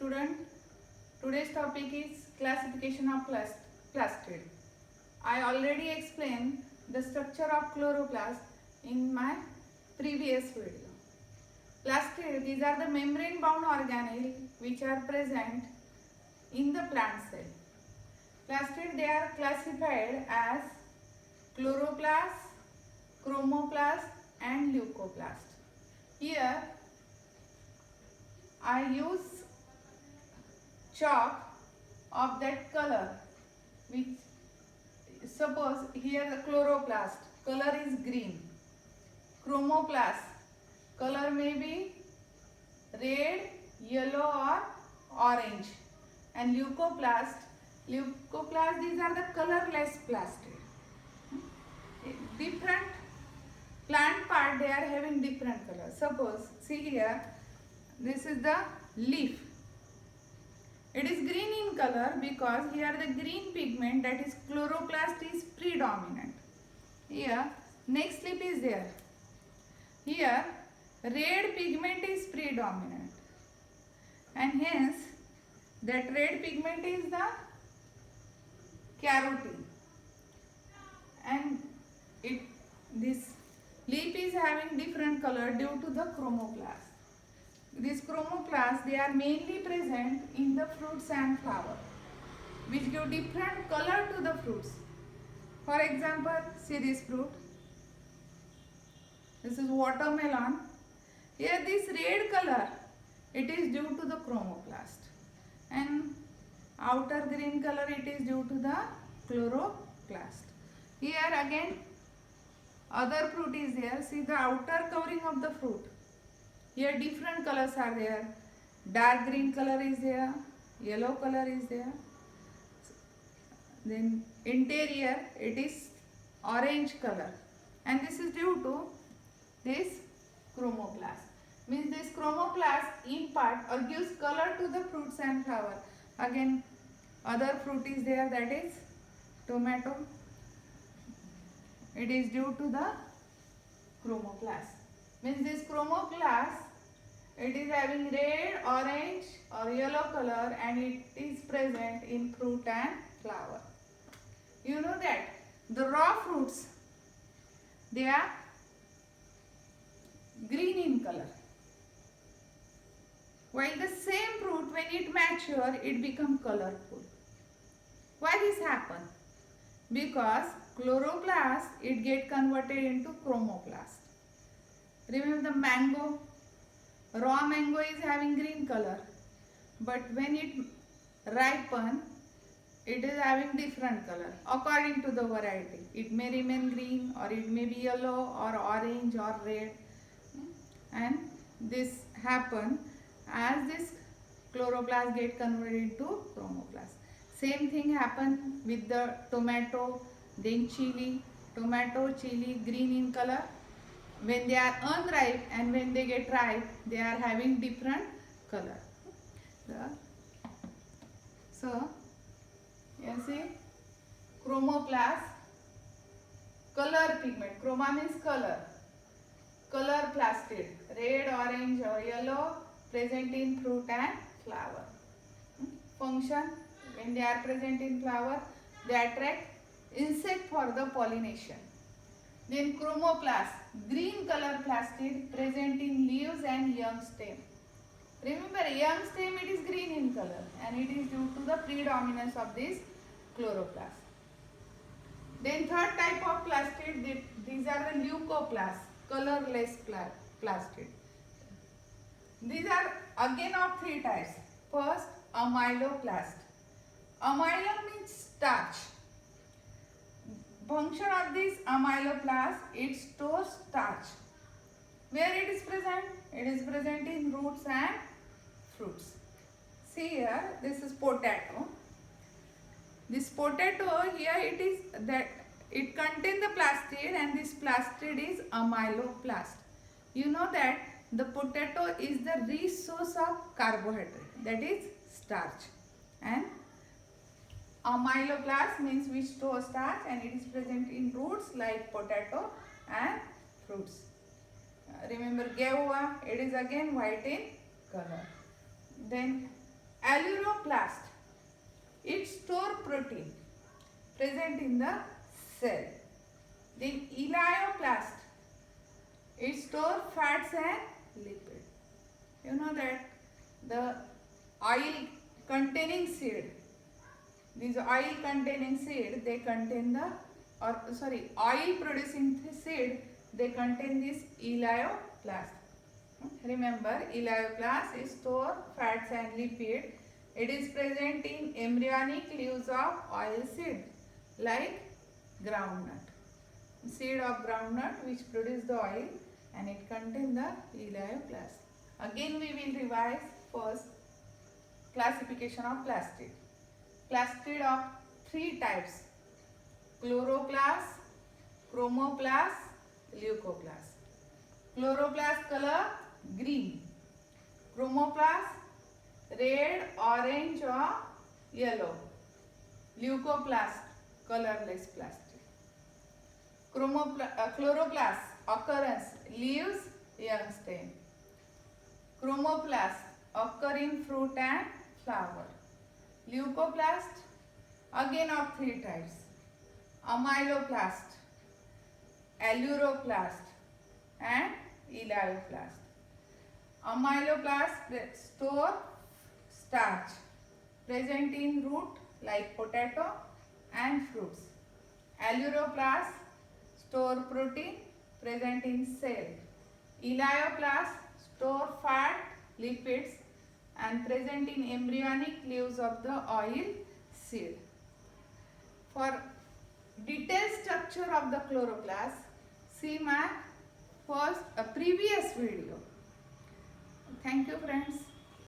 student. Today's topic is classification of plastid. I already explained the structure of chloroplast in my previous video. Plastid, these are the membrane bound organelle which are present in the plant cell. Plastid, they are classified as chloroplast, chromoplast and leucoplast. Here I use chalk of that color, which suppose here the chloroplast color is green, chromoplast color may be red, yellow or orange, and leucoplast these are the colorless plastid. Different plant part, they are having different colors. Suppose see here, this is the leaf. It is green in color because here the green pigment, that is chloroplast, is predominant. Here next leaf is there. Here red pigment is predominant, and hence that red pigment is the carotene, and this leaf is having different color due to the chromoplast. These chromoplasts, they are mainly present in the fruits and flower, which give different color to the fruits. For example, see this fruit. This is watermelon. Here this red color, it is due to the chromoplast, and outer green color, it is due to the chloroplast. Here again other fruit is there. See the outer covering of the fruit. Here different colors are there. Dark green color is there, yellow color is there. Then interior, it is orange color, and this is due to this chromoplast. Means this chromoplast impart or gives color to the fruits and flower. Again other fruit is there, that is tomato. It is due to the chromoplast. Means this chromoplast, it is having red, orange or yellow color, and it is present in fruit and flower. You know that the raw fruits, they are green in color, while the same fruit, when it mature, it become colorful. Why this happen? Because chloroplast, it get converted into chromoplast. Remember the mango, raw mango is having green color, but when it ripen, it is having different color according to the variety. It may remain green, or it may be yellow or orange or red, and this happen as this chloroplast get converted into chromoplast. Same thing happen with the tomato, then chili. Tomato, chili, green in color. When they are unripe and when they get ripe, they are having different color. So you see chromoplast, color pigment. Chroma means color. Color plastid, red, orange or yellow, present in fruit and flower. Function, when they are present in flower, they attract insect for the pollination. Then chromoplast, green color plastid, present in leaves and young stem. Remember, young stem, it is green in color, and it is due to the predominance of this chloroplast. Then third type of plastid, these are the leucoplast, colorless plastid. These are again of three types. First, amyloplast. Amylum means starch. Function of this amyloplast, it stores starch. Where it is present? It is present in roots and fruits. See here, this is potato. This potato here, it is that it contains the plastid, and this plastid is amyloplast. You know that the potato is the rich source of carbohydrate, that is starch, and amyloplast means which stores starch, and it is present in roots like potato and fruits. Remember guava, it is again white in color. Then Aleuroplast, it store protein present in the cell. Then elioplast, it store fats and lipid. You know that the oil containing seed, these oil containing seed, they contain the, oil producing seed, they contain this elioplast. Remember, elioplast is store fats and lipid. It is present in embryonic leaves of oil seed like groundnut. Seed of groundnut which produce the oil, and it contains the elioplast. Again we will revise first classification of plastid. Plastid of three types: chloroplast, chromoplast, leucoplast. Chloroplast color green, chromoplast red, orange or yellow, leucoplast colorless plastic. Chloroplast occurrence leaves, young stem. Chromoplast occur in fruit and flower. Leucoplast again of three types: amyloplast, aleuroplast and elioplast. Amyloplast store starch present in root like potato and fruits. Aleuroplast store protein present in cell. Elioplast store fat, lipids and present in embryonic leaves of the oil seed. For detailed structure of the chloroplast, see my previous video. Thank you friends.